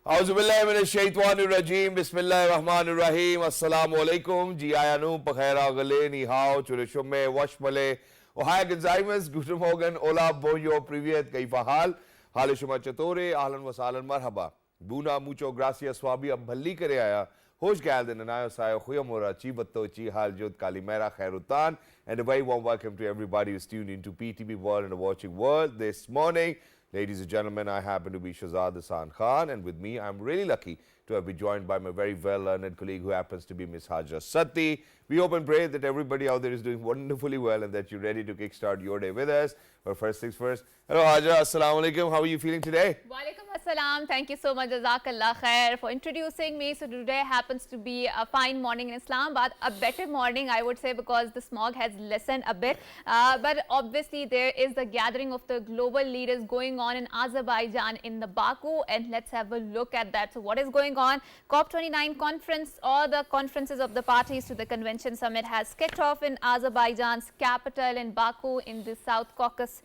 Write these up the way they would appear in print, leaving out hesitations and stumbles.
Auzubillahiminash-shaytanir-rajeem. Bismillahir-rahmanir-rahim. Assalamu-alaikum. Ji ayanu, pakhera gale, ni hao, churishumme, washmale. Ohaya genzaimas, guten Morgen, hola, bonjour, privyet, kaifa hal? Halishuma chatore, ahlan wa sahlan, marhaba. Buna, mucho, gracias, swabi, ab bhalli kare aaya. Hoş geldin, anayo sayo, khuyamura, chi batto, chi hal jod, kalimera, khairutan. And a very warm welcome to everybody who's tuned into PTV World and the watching world this morning. Ladies and gentlemen, I happen to be Shahzad Khan, and with me, I'm really lucky to have been joined by my very well-learned colleague who happens to be Miss Hajra Satti. We hope and pray that everybody out there is doing wonderfully well and that you're ready to kickstart your day with us. But first things first, hello Hajra, assalamu alaikum. How are you feeling today? Walaikum assalam. Thank you so much, Jazakallah khair, for introducing me. So today happens to be a fine morning in Islamabad, a better morning, I would say, because the smog has lessened a bit. But obviously, there is the gathering of the global leaders going on in Azerbaijan in the Baku, and let's have a look at that. So what is going on? COP29 conference, or the conferences of the parties to the convention summit, has kicked off in Azerbaijan's capital in Baku in the South Caucasus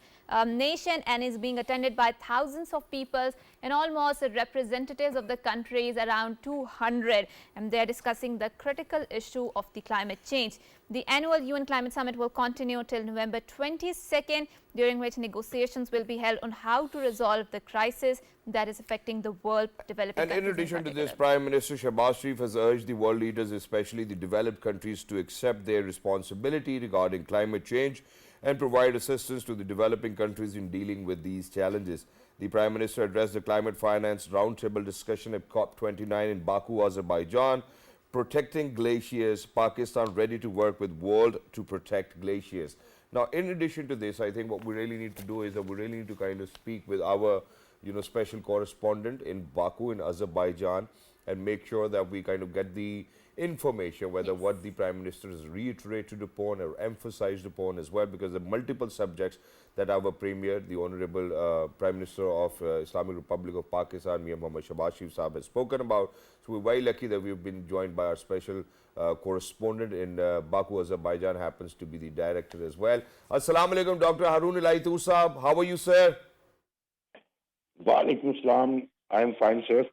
nation, and is being attended by thousands of people and almost representatives of the countries, around 200, and they are discussing the critical issue of the climate change. The annual UN Climate Summit will continue till November 22nd, during which negotiations will be held on how to resolve the crisis that is affecting the world developing countries. And in addition to this, Prime Minister Shahbaz Sharif has urged the world leaders, especially the developed countries, to accept their responsibility regarding climate change and provide assistance to the developing countries in dealing with these challenges. The Prime Minister addressed the Climate Finance Roundtable discussion at COP29 in Baku, Azerbaijan. Protecting glaciers, Pakistan ready to work with world to protect glaciers. Now, in addition to this, I think what we really need to do is that we really need to kind of speak with our, special correspondent in Baku in Azerbaijan and make sure that we kind of get the information, whether what the Prime Minister has reiterated upon or emphasized upon as well, because the multiple subjects that our Premier, the Honorable Prime Minister of Islamic Republic of Pakistan, Mia Muhammad Shahbaz Sharif Saab, has spoken about. So we're very lucky that we've been joined by our special correspondent in Baku, Azerbaijan, happens to be the director as well. Assalamu alaikum, Dr. Harun Ilaitur Saab. How are you, sir? Walaikum salam. I am fine, sir.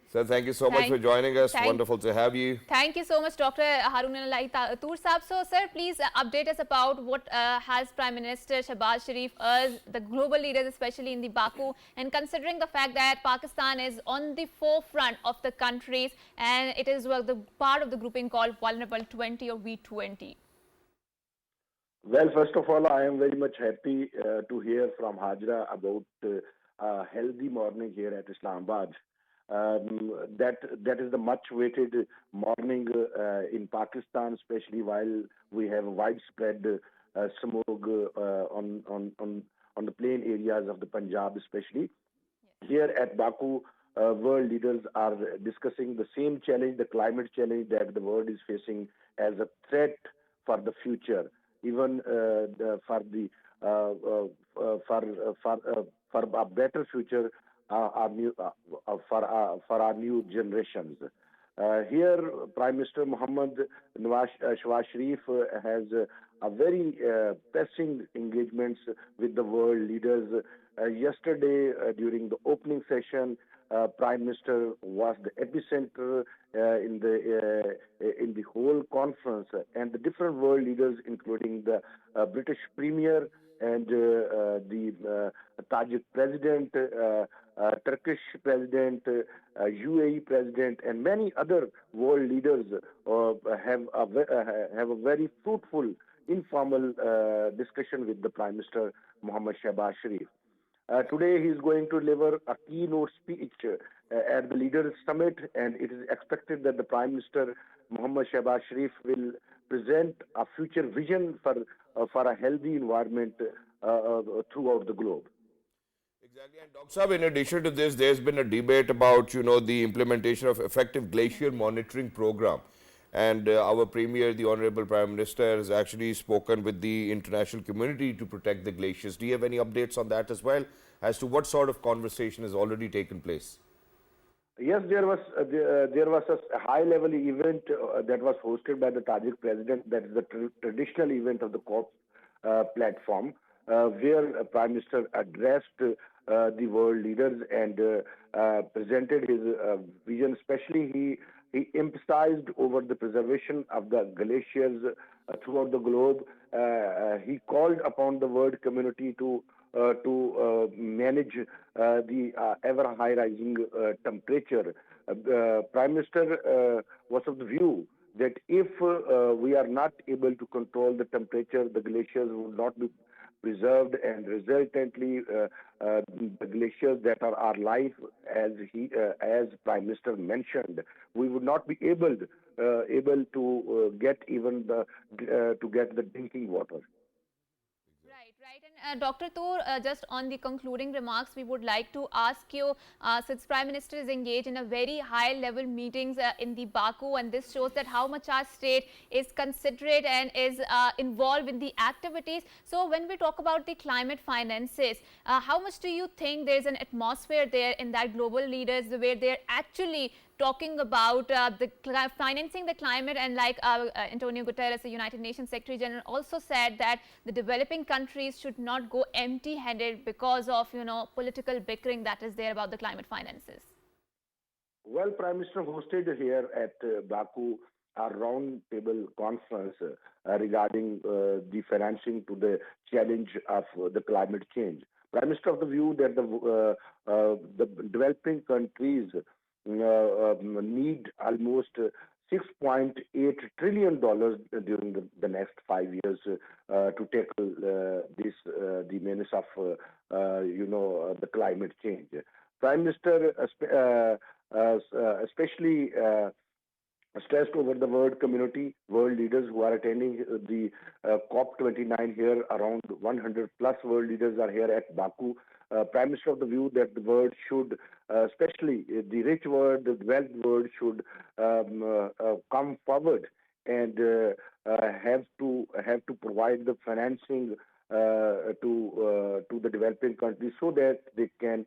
Sir, thank you so much for joining us. Wonderful to have you. Thank you so much, Dr. Harun Ilaitur Saab. So, sir, please update us about what has Prime Minister Shahbaz Sharif urged the global leaders, especially in the Baku, and considering the fact that Pakistan is on the forefront of the countries, and it is the part of the grouping called Vulnerable 20 or V20. Well, first of all, I am very much happy to hear from Hajra about a healthy morning here at Islamabad. That is the much-awaited morning in Pakistan, especially while we have widespread smog on the plain areas of the Punjab, especially. Yes. Here at Baku, world leaders are discussing the same challenge, the climate challenge that the world is facing as a threat for the future, even for a better future. For our new generations. Here, Prime Minister Mohammad Shahbaz Sharif has a very pressing engagements with the world leaders. Yesterday, during the opening session, Prime Minister was the epicenter in the whole conference, and the different world leaders, including the British Premier and the Tajik President, Turkish President, UAE President, and many other world leaders have a very fruitful, informal discussion with the Prime Minister Mohammad Shahbaz Sharif. Today he is going to deliver a keynote speech at the Leaders Summit, and it is expected that the Prime Minister Mohammad Shahbaz Sharif will present a future vision for a healthy environment throughout the globe. Exactly. And Dr. Saab, in addition to this, there's been a debate about, the implementation of effective glacier monitoring program. And our Premier, the Honorable Prime Minister, has actually spoken with the international community to protect the glaciers. Do you have any updates on that as well, as to what sort of conversation has already taken place? Yes, there was a high-level event that was hosted by the Tajik President. That is the traditional event of the COP platform, where Prime Minister addressed the world leaders and presented his vision. Especially, he emphasized over the preservation of the glaciers throughout the globe. He called upon the world community to manage the ever high rising temperature. Prime Minister was of the view that if we are not able to control the temperature, the glaciers would not be preserved, and resultantly, the glaciers that are our life, as Prime Minister mentioned, we would not be able to get even to get the drinking water. Right, right. And Dr. Toor, just on the concluding remarks, we would like to ask you, since Prime Minister is engaged in a very high-level meetings in the Baku, and this shows that how much our state is considerate and is involved in the activities. So when we talk about the climate finances, how much do you think there is an atmosphere there in that global leaders where they're actually talking about financing the climate, and like Antonio Guterres, the United Nations Secretary General, also said that the developing countries should not go empty-handed because of political bickering that is there about the climate finances? Well, Prime Minister hosted here at Baku a round-table conference regarding the financing to the challenge of the climate change. Prime Minister of the view that the developing countries need almost $6.8 trillion during the next 5 years to tackle the menace of the climate change. Prime Minister especially stressed over the world community, world leaders who are attending the COP29 here. Around 100 plus world leaders are here at Baku. Prime Minister of the view that the world should, especially the rich world, the developed world, should come forward and have to provide the financing to the developing countries so that they can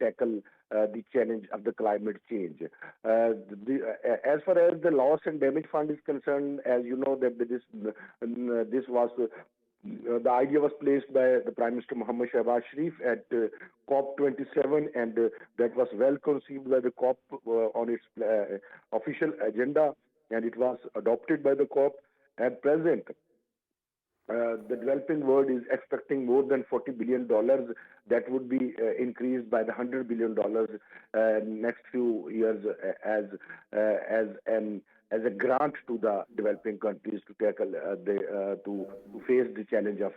tackle the challenge of the climate change. As far as the loss and damage fund is concerned, as you know, that this was the idea was placed by the Prime Minister Mohammed Shahbaz Sharif at COP27, and that was well conceived by the COP on its official agenda, and it was adopted by the COP. At present, the developing world is expecting more than $40 billion. That would be increased by the $100 billion next few years as a grant to the developing countries to tackle to face the challenge of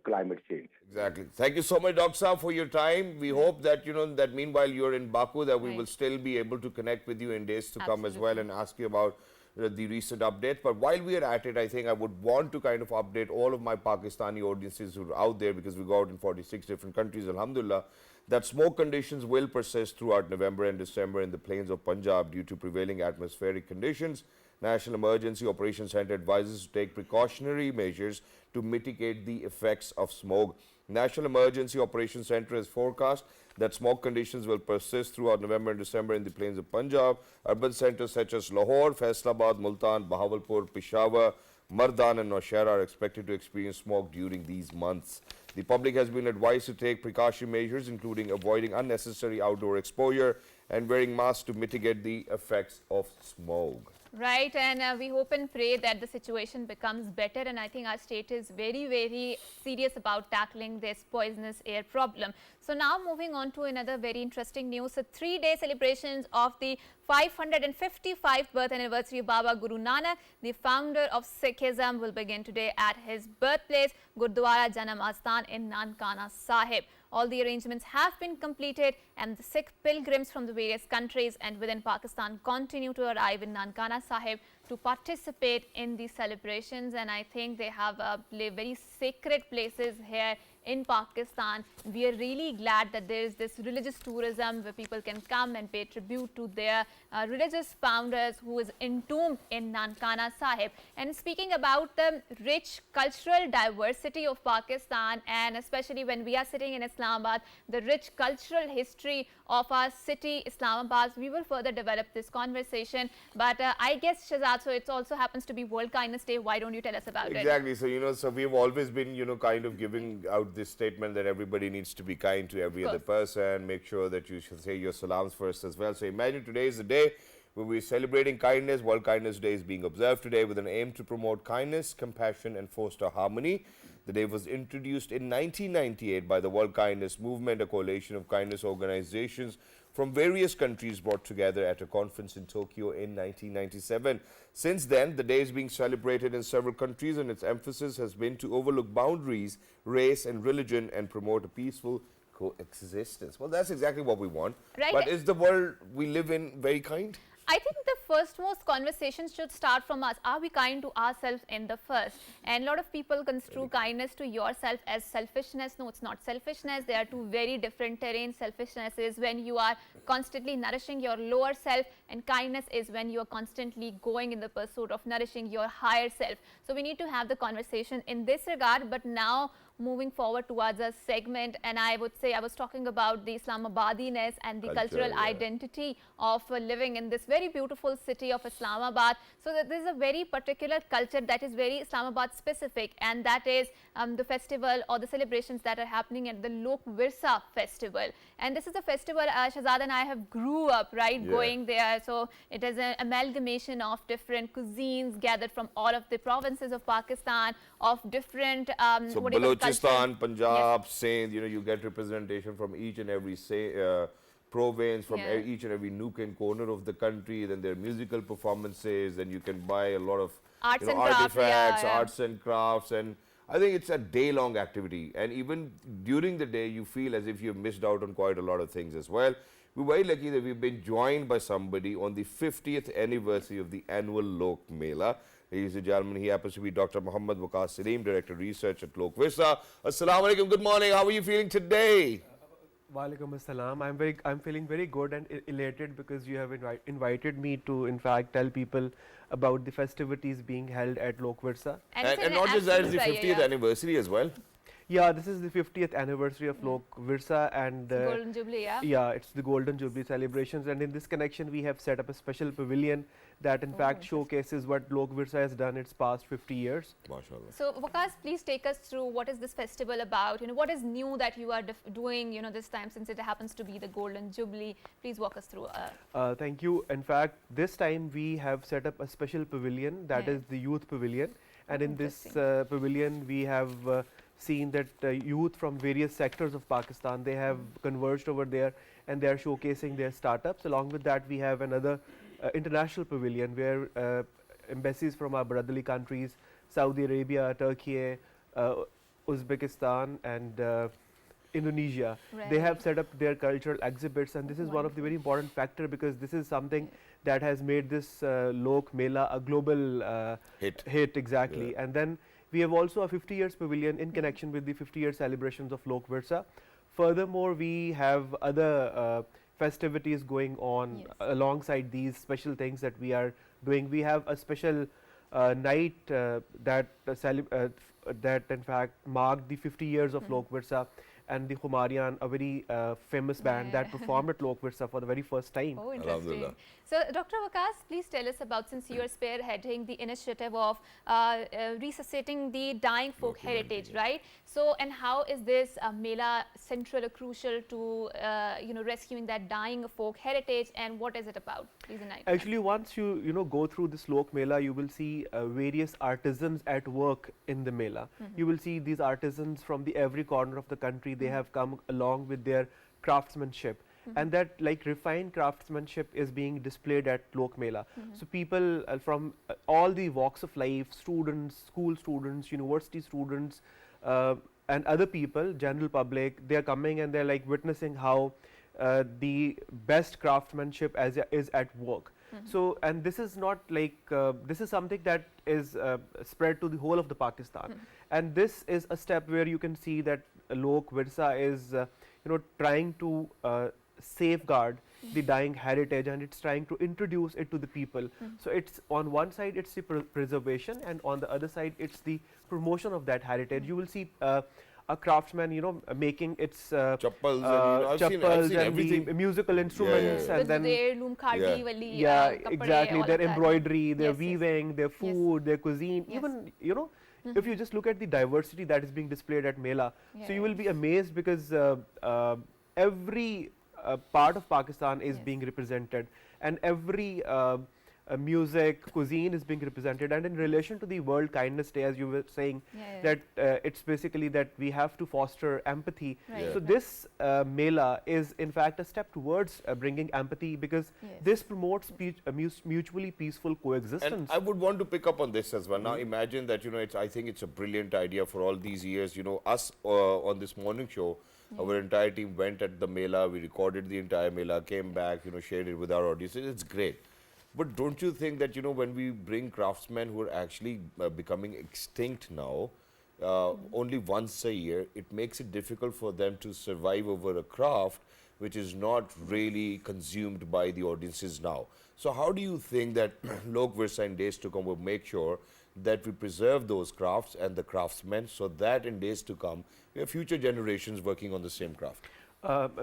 climate change. Exactly. Thank you so much, Dr. Saab, for your time. We hope that, that meanwhile you're in Baku, that we will still be able to connect with you in days to come as well and ask you about the recent updates. But while we are at it, I think I would want to kind of update all of my Pakistani audiences who are out there, because we go out in 46 different countries, alhamdulillah, that smoke conditions will persist throughout November and December in the plains of Punjab due to prevailing atmospheric conditions. National Emergency Operations Center advises to take precautionary measures to mitigate the effects of smoke. National Emergency Operations Center has forecast that smoke conditions will persist throughout November and December in the plains of Punjab. Urban centers such as Lahore, Faisalabad, Multan, Bahawalpur, Peshawar, Mardan and Naushera are expected to experience smoke during these months. The public has been advised to take precautionary measures, including avoiding unnecessary outdoor exposure and wearing masks to mitigate the effects of smoke. Right, and we hope and pray that the situation becomes better, and I think our state is very, very serious about tackling this poisonous air problem. So now moving on to another very interesting news. So 3-day celebrations of the 555th birth anniversary of Baba Guru Nanak, the founder of Sikhism, will begin today at his birthplace, Gurdwara Janam Asthan in Nankana Sahib. All the arrangements have been completed, and the Sikh pilgrims from the various countries and within Pakistan continue to arrive in Nankana Sahib to participate in the celebrations. And I think they have very sacred places here in Pakistan. We are really glad that there is this religious tourism where people can come and pay tribute to their religious founders who is entombed in Nankana Sahib. And speaking about the rich cultural diversity of Pakistan, and especially when we are sitting in Islamabad, the rich cultural history of our city, Islamabad, we will further develop this conversation. But I guess, Shahzad, so it also happens to be World Kindness Day. Why don't you tell us about it? Exactly. So, so we've always been, kind of giving out this statement that everybody needs to be kind to every other person. Make sure that you should say your salams first as well. So imagine today is the day when we're celebrating kindness. World Kindness Day is being observed today with an aim to promote kindness, compassion and foster harmony. The day was introduced in 1998 by the World Kindness Movement, a coalition of kindness organizations from various countries brought together at a conference in Tokyo in 1997. Since then, the day is being celebrated in several countries, and its emphasis has been to overlook boundaries, race and religion and promote a peaceful coexistence. Well, that's exactly what we want. Right. But is the world we live in very kind? I think the first most conversations should start from us. Are we kind to ourselves in the first? And a lot of people construe kindness to yourself as selfishness. No, it's not selfishness. They are two very different terrains. Selfishness is when you are constantly nourishing your lower self, and kindness is when you are constantly going in the pursuit of nourishing your higher self. So we need to have the conversation in this regard. But now, moving forward towards a segment, and I would say I was talking about the Islamabadiness and the cultural identity of living in this very beautiful city of Islamabad. So that there is a very particular culture that is very Islamabad specific, and that is the festival or the celebrations that are happening at the Lok Virsa festival. And this is a festival Shahzad and I have grew up going there. So it is an amalgamation of different cuisines gathered from all of the provinces of Pakistan, of different so Balochistan, Punjab, Sindh, you get representation from each and every province, from each and every nook and corner of the country. Then there are musical performances, and you can buy a lot of artifacts, arts and crafts, and I think it's a day-long activity. And even during the day, you feel as if you've missed out on quite a lot of things as well. We're very lucky that we've been joined by somebody on the 50th anniversary of the annual Lok Mela. Ladies and gentlemen, he happens to be Dr. Muhammad Waqas Saleem, Director of Research at Lok Virsa. Assalamu alaikum, good morning. How are you feeling today? Walaikum assalam. I'm feeling very good and elated because you have invited me to, in fact, tell people about the festivities being held at Lok Virsa. And not just that, it's the 50th anniversary as well. Yeah, this is the 50th anniversary of Lok Virsa, and Golden Jubilee, yeah, it's the Golden Jubilee celebrations. And in this connection, we have set up a special pavilion that in fact showcases what Lok Virsa has done its past 50 years. MashaAllah. So Waqas, please take us through what is this festival about? What is new that you are doing, this time, since it happens to be the Golden Jubilee? Please walk us through. Thank you. In fact, this time we have set up a special pavilion that is the Youth Pavilion, and in this pavilion we have seen that youth from various sectors of Pakistan, they have converged over there and they are showcasing their startups. Along with that, we have another international pavilion where embassies from our brotherly countries, Saudi Arabia, Turkey, Uzbekistan and Indonesia, they have set up their cultural exhibits, and this is one of the very important factor because this is something that has made this Lok Mela a global hit exactly. And then we have also a 50 years pavilion in connection with the 50 year celebrations of Lok Virsa. Furthermore, we have other festivities going on alongside these special things that we are doing. We have a special night that in fact marked the 50 years of Lok Virsa, and the Khumarian, a very famous band that performed at Lok Virsa for the very first time. Oh, interesting. So, Dr. Waqas, please tell us about, since you are spearheading the initiative of resuscitating the dying folk heritage, right? So, and how is this Mela central or crucial to, rescuing that dying folk heritage, and what is it about? Please enlighten us. Actually, once you go through this Lok Mela, you will see various artisans at work in the Mela. You will see these artisans from every corner of the country. They have come along with their craftsmanship, and that refined craftsmanship is being displayed at Lok Mela. So people from all the walks of life, students, school students, university students, and other people, general public, they are coming and they're witnessing how the best craftsmanship is at work. So, and this is not this is something that is spread to the whole of the Pakistan, and this is a step where you can see that Lok Virsa is trying to safeguard the dying heritage, and it's trying to introduce it to the people. So it's on one side it's the preservation, and on the other side it's the promotion of that heritage. You will see a craftsman making its chappals and the musical instruments, and then exactly, their embroidery, their weaving, their food, their cuisine, even if you just look at the diversity that is being displayed at Mela, so you will be amazed, because every part of Pakistan is being represented, and every music, cuisine is being represented. And in relation to the World Kindness Day, as you were saying, that it's basically that we have to foster empathy. So this Mela is in fact a step towards bringing empathy, because this promotes mutually peaceful coexistence. And I would want to pick up on this as well. Now imagine that, I think it's a brilliant idea for all these years, us on this morning show, our entire team went at the Mela, we recorded the entire Mela, came back, shared it with our audience. It's great. But don't you think that, when we bring craftsmen who are actually becoming extinct now, only once a year, it makes it difficult for them to survive over a craft which is not really consumed by the audiences now. So how do you think that Lok Virsa in days to come will make sure that we preserve those crafts and the craftsmen, so that in days to come, we have future generations working on the same craft?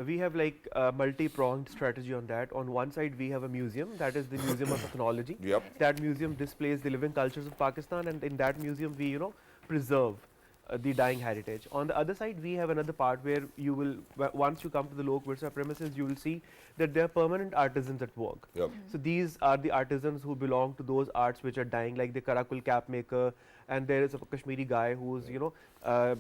We have like a multi-pronged strategy on that. On one side, we have a museum, that is the Museum of Technology. That museum displays the living cultures of Pakistan, and in that museum, we preserve the dying heritage. On the other side, we have another part where you will, once you come to the Lok Virsa premises, you will see that there are permanent artisans at work. So these are the artisans who belong to those arts which are dying, like the Karakul cap maker, and there is a Kashmiri guy who's,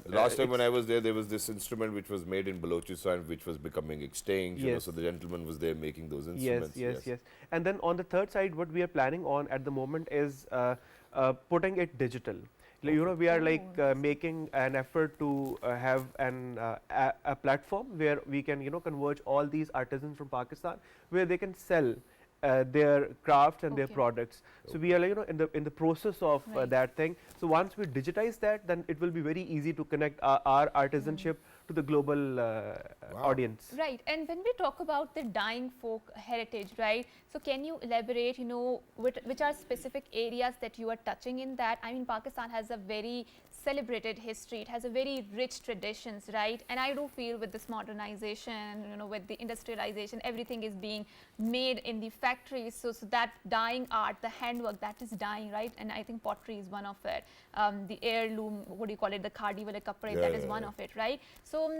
last time when I was there was this instrument which was made in Balochistan, which was becoming extinct. So the gentleman was there making those instruments. Yes. And then on the third side, what we are planning on at the moment is putting it digital. We are like making an effort to have a platform where we can converge all these artisans from Pakistan, where they can sell their crafts and their products. So we are in the process of that thing. So once we digitize that, then it will be very easy to connect our artisanship to the global audience. Right. And when we talk about the dying folk heritage, right, so can you elaborate, which are specific areas that you are touching in that? I mean, Pakistan has a very celebrated history, it has a very rich traditions, right? And I do feel with this modernization, with the industrialization, everything is being made in the factories, so that dying art, the handwork, that is dying, right? And I think pottery is one of it. The heirloom, what do you call it, the khadi wale kapde, that is one of it, right? So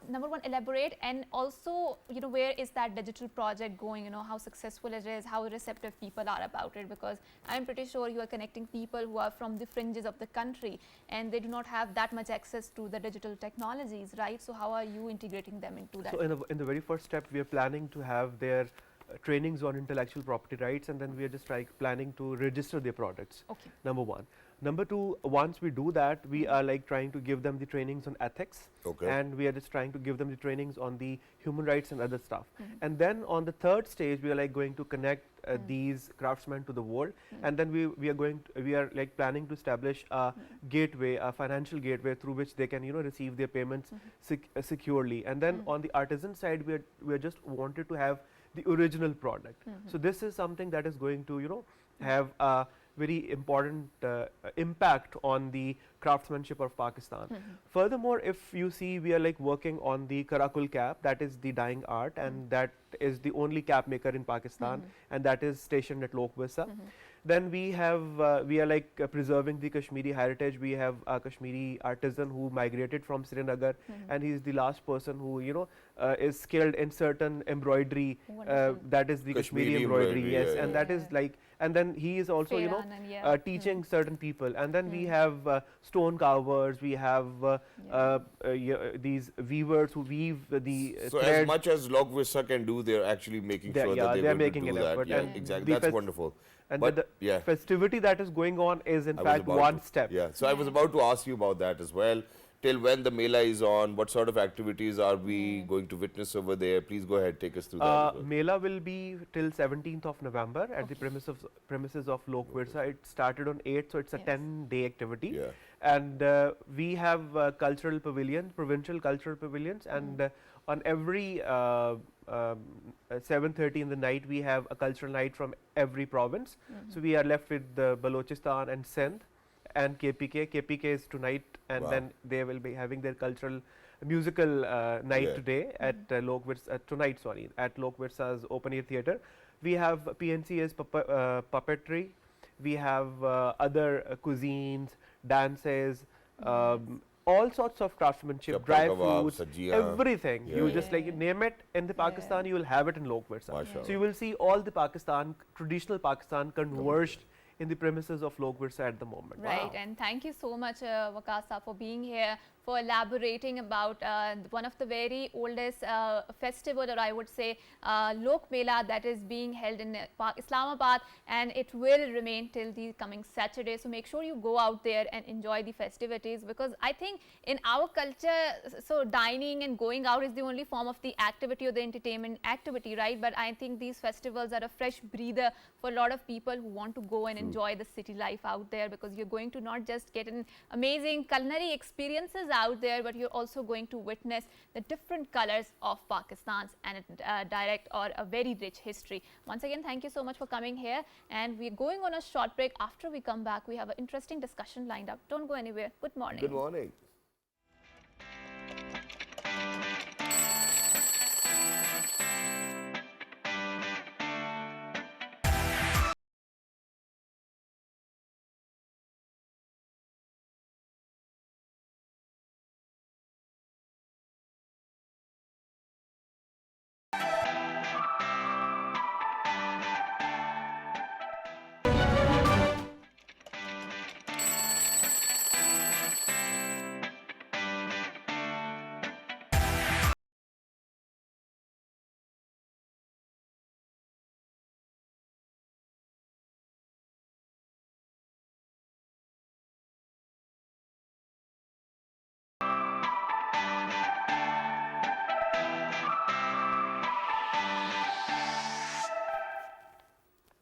number one, elaborate, and also, where is that digital project going? How successful it is, how receptive people are about it, because I'm pretty sure you are connecting people who are from the fringes of the country, and they do not have that much access to the digital technologies, right? So how are you integrating them into that? So in the very first step, we are planning to have their trainings on intellectual property rights, and then we are just planning to register their products. Number one. Number two, once we do that, we are like trying to give them the trainings on ethics, and we are just trying to give them the trainings on the human rights and other stuff. And then on the third stage, we are like going to connect these craftsmen to the world, and then we are like planning to establish a gateway, a financial gateway through which they can receive their payments securely. And then on the artisan side, we are just wanted to have the original product. So this is something that is going to have a very important impact on the craftsmanship of Pakistan. Furthermore, if you see, we are like working on the Karakul cap, that is the dying art, and that is the only cap maker in Pakistan, and that is stationed at Lok Virsa. Then we are like preserving the Kashmiri heritage. We have a Kashmiri artisan who migrated from Srinagar, and he is the last person who is skilled in certain embroidery. That is the Kashmiri embroidery, yes, and that is like. And then he is also, teaching certain people. And then we have stone carvers. We have these weavers who weave the So as much as Lok Virsa can do, they're actually making sure that they're making do that. Yeah, exactly. That's wonderful. And but the festivity that is going on is in fact one step. So I was about to ask you about that as well. Till when the Mela is on, what sort of activities are we going to witness over there? Please go ahead, take us through that. Mela will be till 17th of November at the premises of Lok Virsa. It started on 8th, so it's a 10-day activity. And we have cultural pavilions, provincial cultural pavilions, and on every 7:30 in the night, we have a cultural night from every province. So we are left with Balochistan and Sindh and KPK. KPK is tonight, and then they will be having their cultural musical night today at Lok Virsa, tonight, at Lok Virsa's open air theatre. We have PNC as puppetry. we have other cuisines, dances, all sorts of craftsmanship, Chappa dry kebab, foods, sajia. everything. Yeah, You yeah. just like name it in the Pakistan, you will have it in Lok Virsa. Mashallah. So you will see all the Pakistan, traditional Pakistan converged in the premises of Lok Virsa at the moment. Right, and thank you so much, Waqas, for being here, for elaborating about one of the very oldest festival, or I would say Lok Mela, that is being held in Islamabad, and it will remain till the coming Saturday. So make sure you go out there and enjoy the festivities, because I think in our culture, so dining and going out is the only form of the activity or the entertainment activity, right? But I think these festivals are a fresh breather for a lot of people who want to go and enjoy the city life out there, because you're going to not just get an amazing culinary experiences out there, but you're also going to witness the different colors of Pakistan's and direct or a very rich history. Once again, thank you so much for coming here, and we're going on a short break. After we come back, we have an interesting discussion lined up. Don't go anywhere. Good morning. Good morning.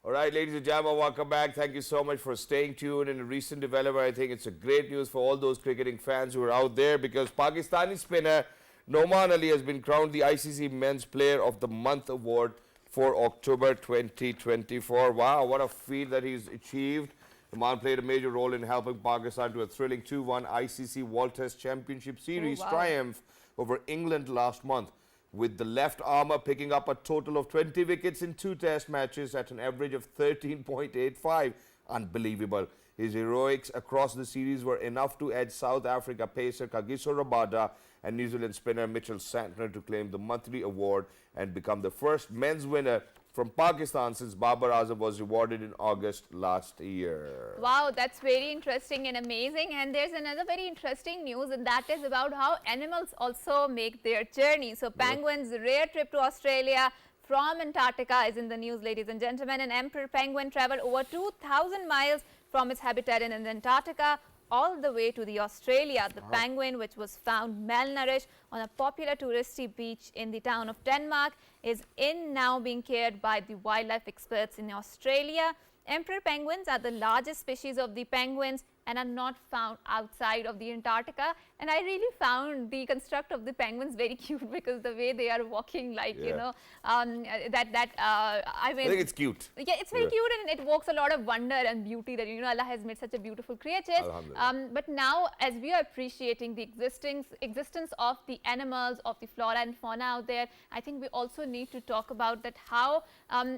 All right, ladies and gentlemen, welcome back. Thank you so much for staying tuned. In a recent development, I think it's a great news for all those cricketing fans who are out there, because Pakistani spinner Noman Ali has been crowned the ICC Men's Player of the Month award for October 2024. Wow, what a feat that he's achieved. Noman played a major role in helping Pakistan to a thrilling 2-1 ICC World Test Championship Series triumph over England last month, with the left armour picking up a total of 20 wickets in 2 test matches at an average of 13.85. Unbelievable. His heroics across the series were enough to edge South Africa pacer Kagiso Rabada and New Zealand spinner Mitchell Santner to claim the monthly award and become the first men's winner from Pakistan since Babar Azam was rewarded in August last year. Wow, that's very interesting and amazing. And there's another very interesting news, and that is about how animals also make their journey. So penguins' rare trip to Australia from Antarctica is in the news, ladies and gentlemen. An emperor penguin traveled over 2,000 miles from its habitat in Antarctica all the way to the Australia. The penguin, which was found malnourished on a popular touristy beach in the town of Denmark, is now being cared by the wildlife experts in Australia. Emperor penguins are the largest species of the penguins and are not found outside of the Antarctica. And I really found the construct of the penguins very cute, because the way they are walking, like, you know, I mean, I think it's cute. Yeah, it's very cute, and it evokes a lot of wonder and beauty that, you know, Allah has made such a beautiful creatures. But now, as we are appreciating the existence of the animals, of the flora and fauna out there, I think we also need to talk about that how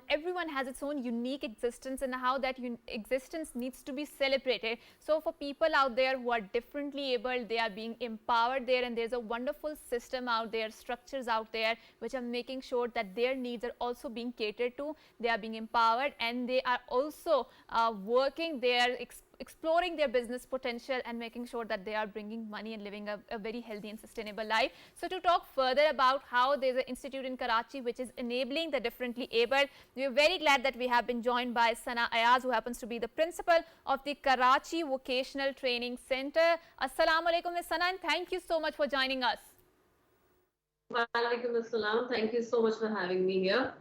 everyone has its own unique existence, and how that existence needs to be celebrated. So for people out there who are differently able, they are being empowered there, and there's a wonderful system out there, structures out there, which are making sure that their needs are also being catered to. They are being empowered, and they are also working there, exploring their business potential and making sure that they are bringing money and living a very healthy and sustainable life. So to talk further about how there's an institute in Karachi which is enabling the differently abled, we are very glad that we have been joined by Sana Ayaz, who happens to be the principal of the Karachi Vocational Training Center. Assalamu alaikum, Ms. Sana, and thank you so much for joining us. Wa alaikum assalam. Thank you so much for having me here.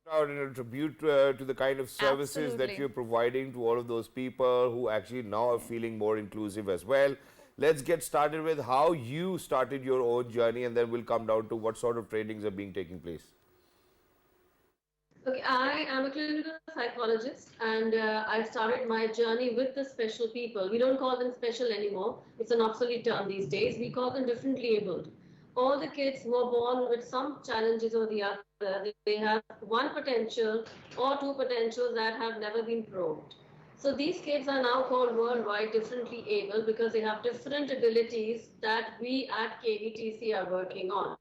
Proud and a tribute to the kind of services Absolutely. that you're providing to all of those people who actually now are feeling more inclusive as well. Let's get started with how you started your own journey, and then we'll come down to what sort of trainings are being taking place. Okay, I am a clinical psychologist, and I started my journey with the special people. We don't call them special anymore. It's an obsolete term these days. We call them differently abled. All the kids who are born with some challenges or the other, they have one potential or two potentials that have never been probed. So these kids are now called worldwide differently able because they have different abilities that we at KVTC are working on.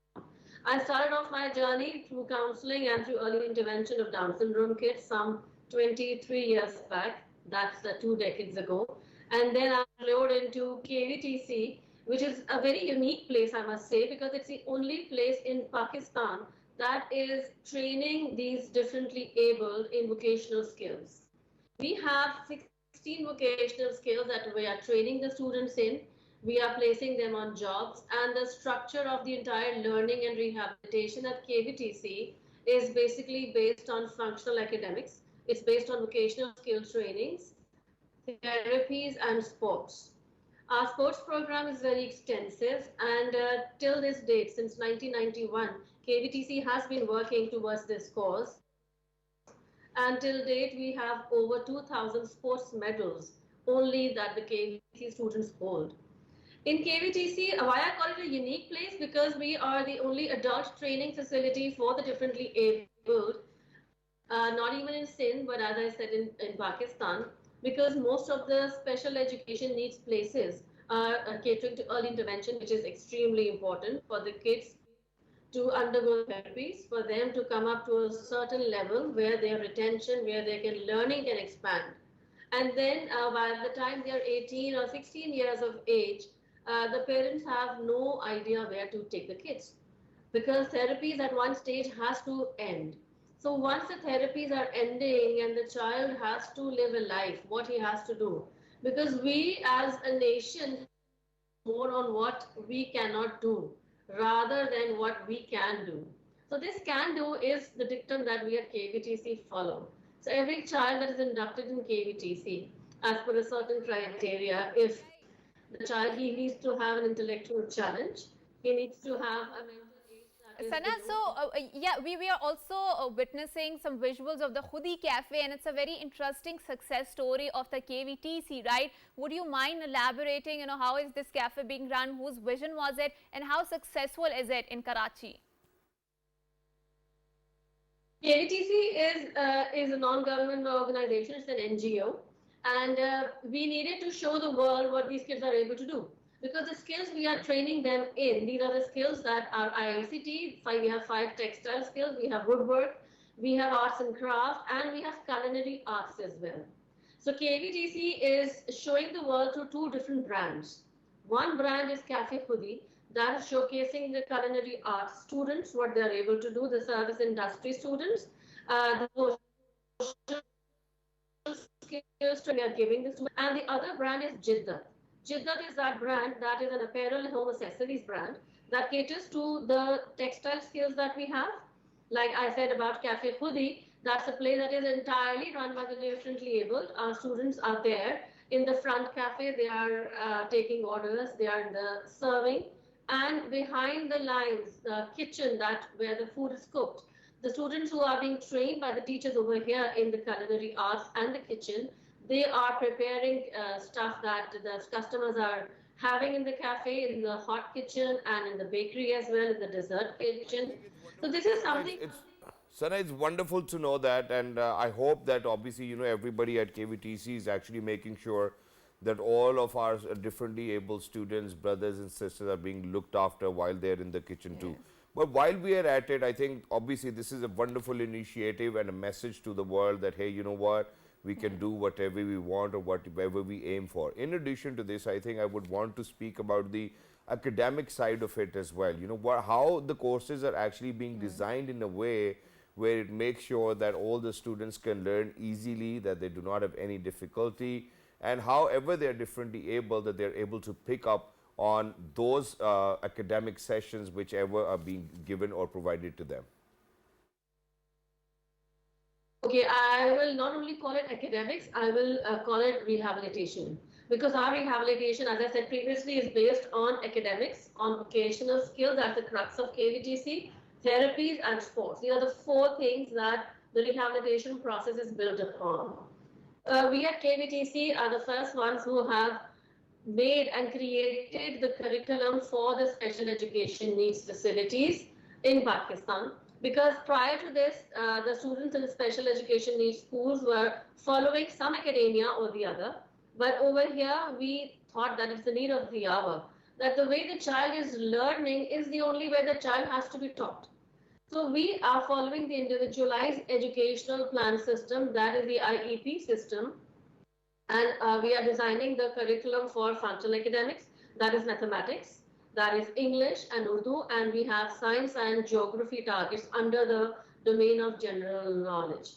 I started off my journey through counseling and through early intervention of Down syndrome kids some 23 years back. That's 2 decades ago. And then I flowed into KVTC, which is a very unique place, I must say, because it's the only place in Pakistan that is training these differently abled in vocational skills. We have 16 vocational skills that we are training the students in. We are placing them on jobs, and the structure of the entire learning and rehabilitation at KVTC is basically based on functional academics. It's based on vocational skill trainings, therapies, and sports. Our sports program is very extensive, and till this date, since 1991, KVTC has been working towards this cause. Until date, we have over 2,000 sports medals only that the KVTC students hold. In KVTC, why I call it a unique place? Because we are the only adult training facility for the differently abled, not even in Sindh, but as I said in Pakistan, because most of the special education needs places are catering to early intervention, which is extremely important for the kids to undergo therapies, for them to come up to a certain level where their retention, where their learning can expand. And then by the time they are 18 or 16 years of age, the parents have no idea where to take the kids because therapies at one stage has to end. So once the therapies are ending and the child has to live a life, what he has to do, because we as a nation more on what we cannot do rather than what we can do. So this can do is the dictum that we at KVTC follow. So every child that is inducted in KVTC, as per a certain criteria, if the child, he needs to have an intellectual challenge, he needs to have a mental age that is Sana, below. so yeah, we are also witnessing some visuals of the Khudi Cafe, and it's a very interesting success story of the KVTC, right? Would you mind elaborating, how is this cafe being run, whose vision was it, and how successful is it in Karachi? KVTC is a non-government organization, it's an NGO, and we needed to show the world what these kids are able to do. Because the skills we are training them in, these are the skills that are ICT. We have 5 textile skills, we have woodwork, we have arts and craft, and we have culinary arts as well. So KVTC is showing the world through 2 different brands. One brand is Cafe Khudi, that is showcasing the culinary arts students, what they are able to do, the service industry students, the social skills we are giving the students, and the other brand is Jiddat. Jiddat is that brand that is an apparel and home accessories brand that caters to the textile skills that we have. Like I said about Cafe Khudi, that's a place that is entirely run by the differently abled. Our students are there in the front cafe, they are taking orders, they are in the serving, and behind the lines, the kitchen where the food is cooked. The students who are being trained by the teachers over here in the culinary arts and the kitchen, they are preparing stuff that the customers are having in the cafe, in the hot kitchen, and in the bakery as well, in the dessert kitchen. So this is something. Sana, it's wonderful to know that, and I hope that obviously, everybody at KVTC is actually making sure that all of our differently able students, brothers and sisters are being looked after while they're in the kitchen too. But while we are at it, I think obviously this is a wonderful initiative and a message to the world that, hey, you know what, we can do whatever we want or whatever we aim for. In addition to this, I think I would want to speak about the academic side of it as well. How the courses are actually being designed in a way where it makes sure that all the students can learn easily, that they do not have any difficulty, and however they're differently able, that they're able to pick up on those academic sessions whichever are being given or provided to them. Okay, I will not only call it academics, I will call it rehabilitation. Because our rehabilitation, as I said previously, is based on academics, on vocational skills, that's the crux of KVTC, therapies and sports. These are the 4 things that the rehabilitation process is built upon. We at KVTC are the first ones who have made and created the curriculum for the special education needs facilities in Pakistan. Because prior to this, the students in special education needs schools were following some academia or the other. But over here, we thought that it's the need of the hour, that the way the child is learning is the only way the child has to be taught. So we are following the individualized educational plan system, that is the IEP system, and we are designing the curriculum for functional academics, that is mathematics, that is English and Urdu, and we have science and geography targets under the domain of general knowledge.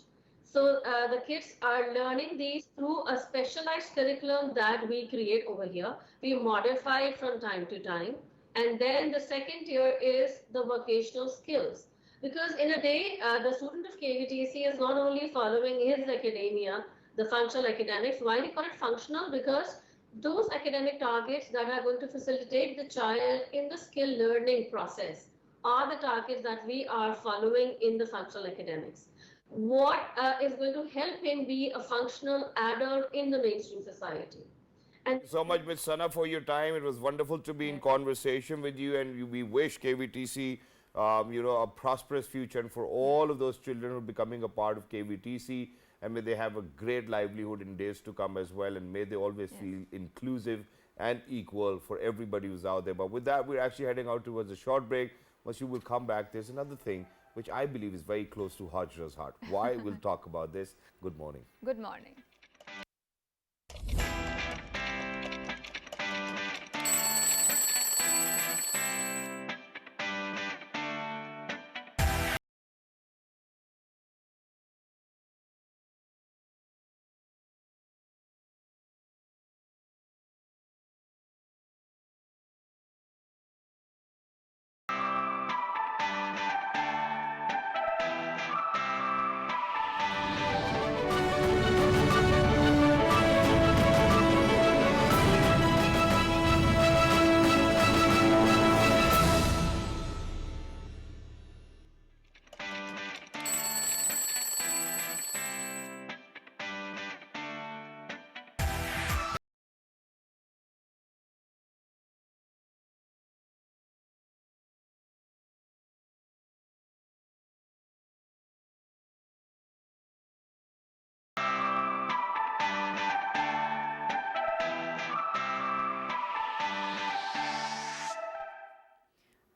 So the kids are learning these through a specialized curriculum that we create over here. We modify it from time to time. And then the second tier is the vocational skills. Because in a day, the student of KVTC is not only following his academia, the functional academics. Why we call it functional? Because those academic targets that are going to facilitate the child in the skill learning process are the targets that we are following in the functional academics. What is going to help him be a functional adult in the mainstream society. And Thank you so much, Ms. Sana, for your time. It was wonderful to be in conversation with you, and we wish KVTC, a prosperous future, and for all of those children who are becoming a part of KVTC, and may they have a great livelihood in days to come as well, and may they always feel inclusive and equal for everybody who's out there. But with that, we're actually heading out towards a short break. Once you will come back, there's another thing which I believe is very close to Hajra's heart. Why? We'll talk about this. Good morning. Good morning.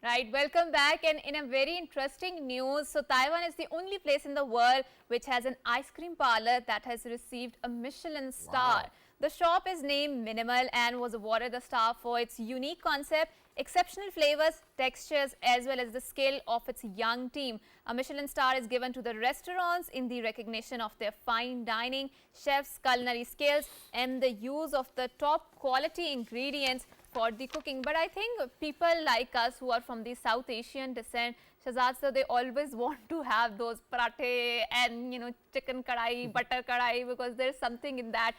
Right, welcome back, and in a very interesting news, so Taiwan is the only place in the world which has an ice cream parlor that has received a Michelin star. Wow. The shop is named Minimal and was awarded the star for its unique concept, exceptional flavors, textures, as well as the skill of its young team. A Michelin star is given to the restaurants in the recognition of their fine dining, chefs' culinary skills, and the use of the top quality ingredients for the cooking. But I think people like us who are from the South Asian descent, Shahzad sir, they always want to have those parathe and chicken kadai, butter kadai, because there's something in that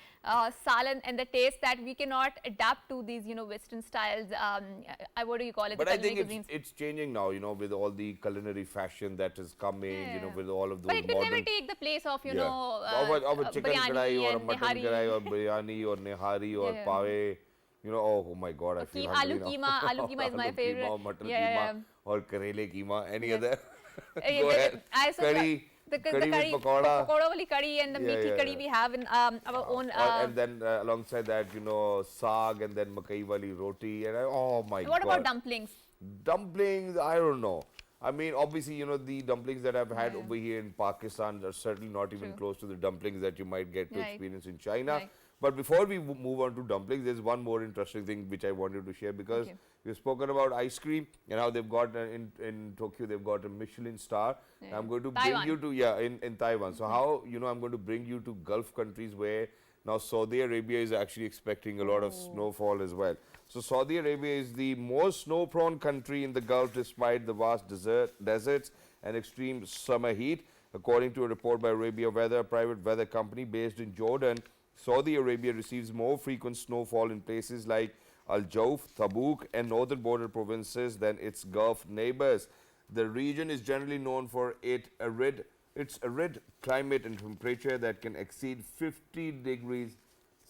salan and the taste that we cannot adapt to these Western styles. What do you call it? But I think it's changing now, with all the culinary fashion that is coming, with all of those but it can modern... never take the place of of a chicken kadai or a and mutton nihari. kadai or biryani or nihari or pawe. Oh my God, I feel hungry now. Aloo keema is my Aloo favorite. keema, mutton Yeah. keema or karele keema, any other. Yeah, Go ahead. Curry, Curry with pakoda. Pakoda wali curry and the Yeah, meaty yeah, curry yeah. we have in our own. And then alongside that, saag and then makai wali roti. And oh my God. What about dumplings? Dumplings, I don't know. I mean, obviously, the dumplings that I've had over here in Pakistan are certainly not even close to the dumplings that you might get to Right. experience in China. Right. But before we move on to dumplings, there's one more interesting thing which I wanted to share, because we've spoken about ice cream and how they've got in Tokyo, they've got a Michelin star. Yeah. I'm going to Taiwan. bring you to, in Taiwan. So how, I'm going to bring you to Gulf countries where now Saudi Arabia is actually expecting a lot of snowfall as well. So Saudi Arabia is the most snow-prone country in the Gulf despite the vast deserts and extreme summer heat. According to a report by Arabia Weather, a private weather company based in Jordan, Saudi Arabia receives more frequent snowfall in places like Al Jauf, Tabuk and northern border provinces than its Gulf neighbors. The region is generally known for its arid climate and temperature that can exceed 50 degrees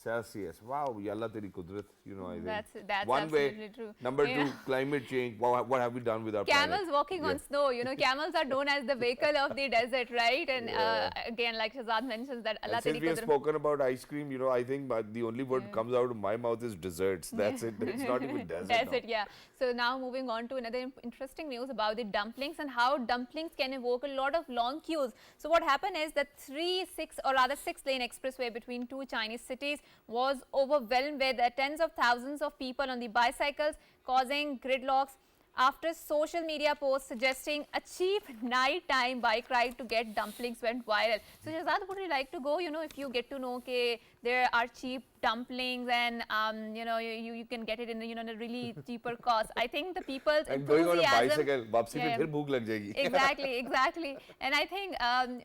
Celsius. Wow, yalla teri kudrat, you know, I think. That's One way. absolutely true. Number Yeah. two, climate change. What have we done with our Camels planet? walking on snow, you know, camels are known as the vehicle of the desert, right? And Yeah. again, like Shahzad mentions that Allah And since teri we have qudrat. spoken about ice cream, you know, I think the only word comes out of my mouth is desserts. That's it. It's not even desert. Desert, now. yeah. So now moving on to another interesting news about the dumplings and how dumplings can evoke a lot of long queues. So what happened is that 6-lane expressway between two Chinese cities was overwhelmed with tens of thousands of people on the bicycles, causing gridlocks after social media posts suggesting a cheap nighttime bike ride to get dumplings went viral. So Shahzad, would you like to go, you know, if you get to know that there are cheap dumplings and you know, you can get it in, you know, a really cheaper cost. I think the people's And going on a enthusiasm, bicycle, वापसी में Yeah. फिर भूख लग जाएगी. exactly. And I think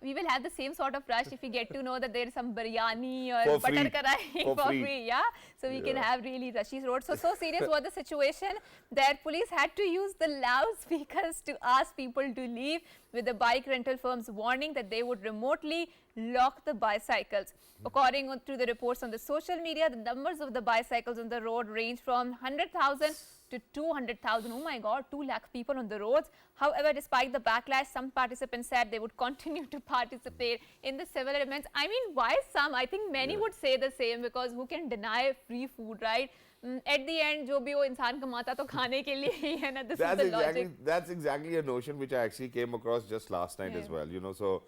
we will have the same sort of rush if we get to know that there is some biryani or For butter free. karai For for free. free, yeah. So we can Yeah. have really rushy roads. So serious was the situation that police had to use the loudspeakers to ask people to leave, with the bike rental firms warning that they would remotely lock the bicycles. According to the reports on the social media, the numbers of the bicycles on the road range from 100,000 to 200,000. Oh my God, 2 lakh people on the roads. However, despite the backlash, some participants said they would continue to participate in the similar events. I mean, why some? I think many would say the same, because who can deny free food, right? At the end, जो भी वो इंसान कमाता तो खाने के लिए ही है ना. This is the logic. That's exactly a notion which I actually came across just last night as Yeah. well. You know, so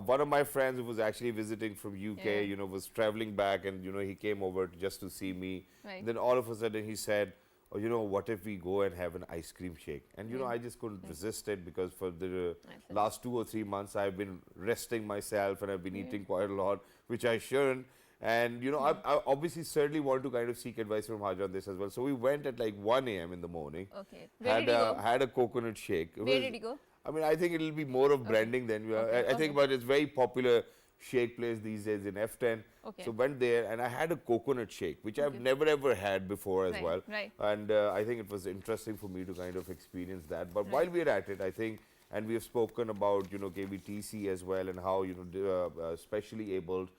one of my friends who was actually visiting from UK, Yeah. you know, was traveling back, and you know, he came over just to see me. Right. Then all of a sudden he said, "Oh, you know, what if we go and have an ice cream shake?" And you know, I just couldn't resist it, because for the last 2 or 3 months I've been resting myself and I've been eating quite a lot, which I shouldn't. And you know, I obviously certainly want to kind of seek advice from Hajra on this as well. So we went at like 1 a.m. in the morning. Okay. Where did you go? Had a coconut shake. It Where was- did you go? I mean, I think it'll be more of branding than I think, but it's very popular shake place these days in F10. Okay. So went there and I had a coconut shake, which I've never ever had before as Right, well. right. And I think it was interesting for me to kind of experience that. But while we're at it, I think, and we have spoken about, you know, KBTC as well, and how, you know, specially abled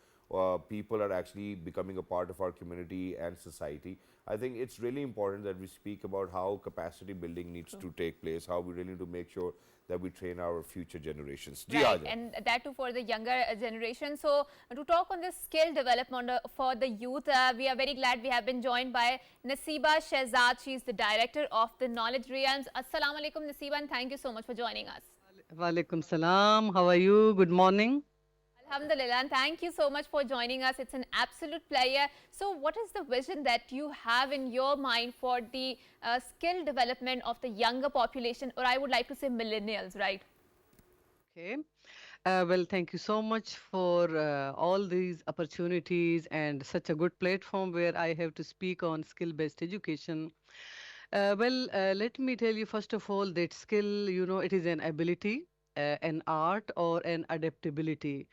people are actually becoming a part of our community and society. I think it's really important that we speak about how capacity building needs to take place, how we really need to make sure that we train our future generations. Ji, Right, Hajra. and that too for the younger generation. So to talk on this skill development for the youth, we are very glad we have been joined by Nasiba Shahzad. She is the director of the Knowledge Realms. Assalamu alaikum, Nasiba, and thank you so much for joining us. Walaikum salam. How are you? Good morning. Alhamdulillah, and thank you so much for joining us. It's an absolute pleasure. So what is the vision that you have in your mind for the skill development of the younger population, or I would like to say millennials, right? Okay. Well, thank you so much for all these opportunities and such a good platform where I have to speak on skill-based education. Let me tell you first of all that skill, you know, it is an ability, an art or an adaptability,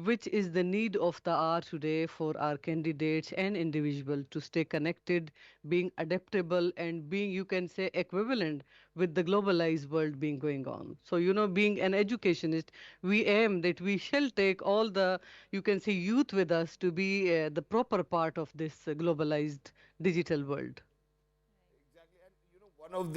which is the need of the hour today for our candidates and individual to stay connected, being adaptable and being, you can say, equivalent with the globalized world being going on. So, you know, being an educationist, we aim that we shall take all the, you can say, youth with us to be the proper part of this globalized digital world. Exactly, and you know, one of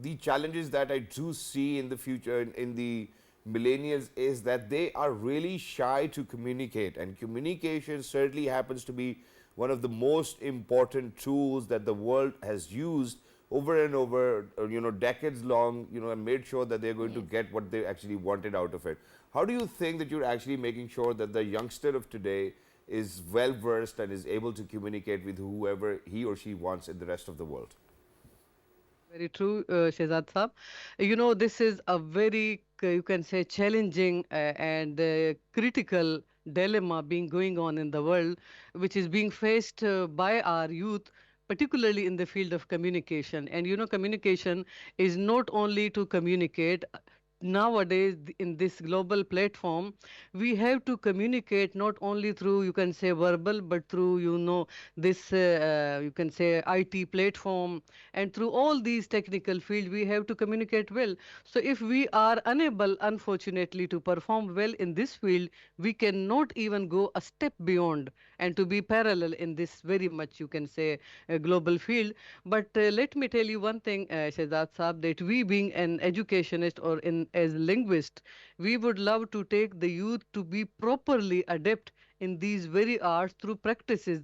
the challenges that I do see in the future in the millennials is that they are really shy to communicate, and communication certainly happens to be one of the most important tools that the world has used over and over, you know, decades long, you know, and made sure that they're going to get what they actually wanted out of it. How do you think that you're actually making sure that the youngster of today is well versed and is able to communicate with whoever he or she wants in the rest of the world? Very true, Shehzad Saab. You know, this is a very, you can say, challenging and critical dilemma being going on in the world, which is being faced by our youth, particularly in the field of communication. And you know, communication is not only to communicate, nowadays in this global platform, we have to communicate not only through, you can say, verbal, but through, this you can say IT platform, and through all these technical fields we have to communicate well. So if we are unable, unfortunately, to perform well in this field, we cannot even go a step beyond and to be parallel in this very much, you can say, global field. But let me tell you one thing, Shahzad Saab, that we being an educationist or as linguist, we would love to take the youth to be properly adept in these very arts through practices,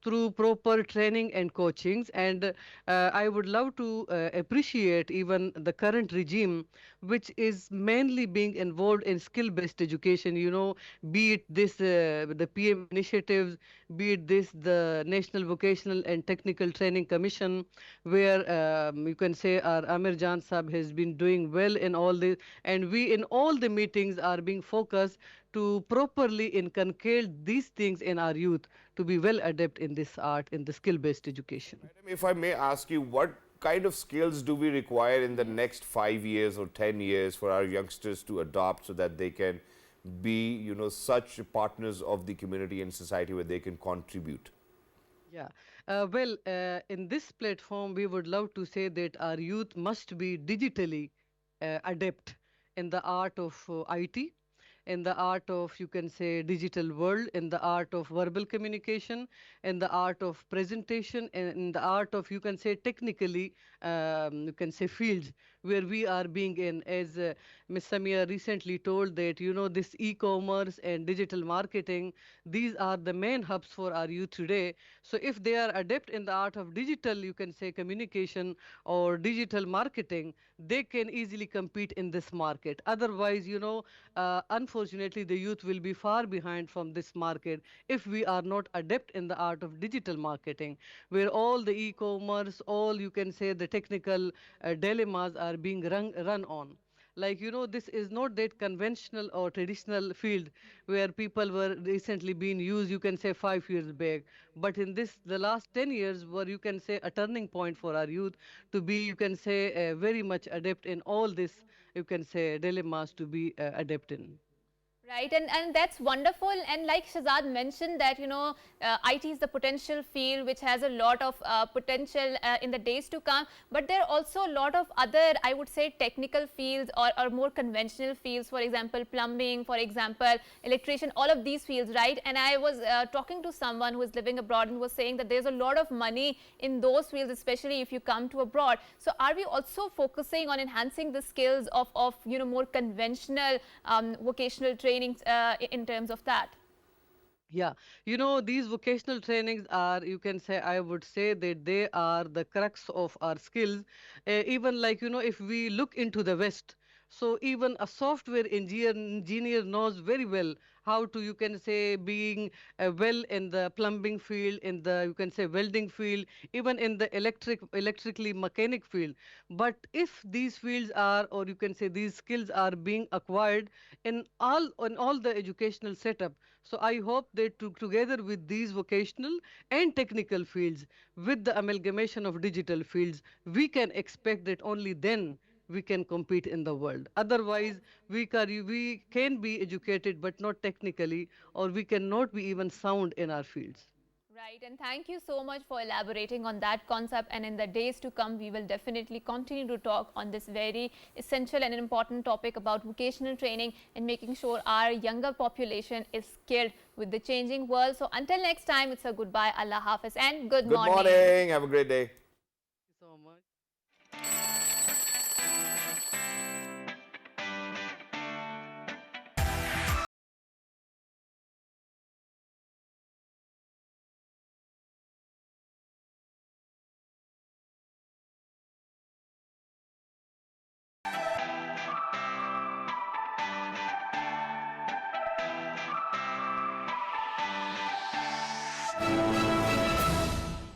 through proper training and coachings. And I would love to appreciate even the current regime, which is mainly being involved in skill based education, be it this the PM initiatives, be it this the National Vocational and Technical Training Commission, where you can say our Amir Jan Sahab has been doing well in all this, and we in all the meetings are being focused to properly inculcate these things in our youth to be well adept in this art, in the skill-based education. Madam, if I may ask you, what kind of skills do we require in the next 5 years or 10 years for our youngsters to adopt so that they can be, such partners of the community and society where they can contribute? Yeah. In this platform, we would love to say that our youth must be digitally adept in the art of IT, in the art of, you can say, digital world, in the art of verbal communication, in the art of presentation, and in the art of, you can say, technically, you can say, fields where we are being in. As Ms. Samia recently told that, this e-commerce and digital marketing, these are the main hubs for our youth today. So if they are adept in the art of digital, you can say, communication or digital marketing, they can easily compete in this market. Otherwise, unfortunately, the youth will be far behind from this market if we are not adept in the art of digital marketing, where all the e-commerce, all, you can say, the technical dilemmas are being run on. Like, this is not that conventional or traditional field where people were recently being used, you can say, 5 years back. But in this, the last 10 years were, you can say, a turning point for our youth to be, you can say, very much adept in all this, you can say, dilemmas to be adept in. Right, and that's wonderful. And like Shahzad mentioned that, IT is the potential field which has a lot of potential in the days to come. But there are also a lot of other, I would say, technical fields or more conventional fields, for example, plumbing, for example, electrician, all of these fields, right? And I was talking to someone who is living abroad and was saying that there's a lot of money in those fields, especially if you come to abroad. So are we also focusing on enhancing the skills of more conventional vocational training in terms of that? Yeah, these vocational trainings are, you can say, I would say that they are the crux of our skills. Even like, if we look into the West, so even a software engineer knows very well how to, you can say, being well in the plumbing field, in the, you can say, welding field, even in the electrically mechanic field. But if these fields are, or you can say, these skills are being acquired in all the educational setup, so I hope that together with these vocational and technical fields, with the amalgamation of digital fields, we can expect that only then we can compete in the world. Otherwise, we can be educated but not technically, or we cannot be even sound in our fields. Right, and thank you so much for elaborating on that concept. And in the days to come, we will definitely continue to talk on this very essential and important topic about vocational training and making sure our younger population is skilled with the changing world. So until next time, it's a goodbye, Allah Hafiz, and good Good morning. morning. Have a great day. Thank you so much.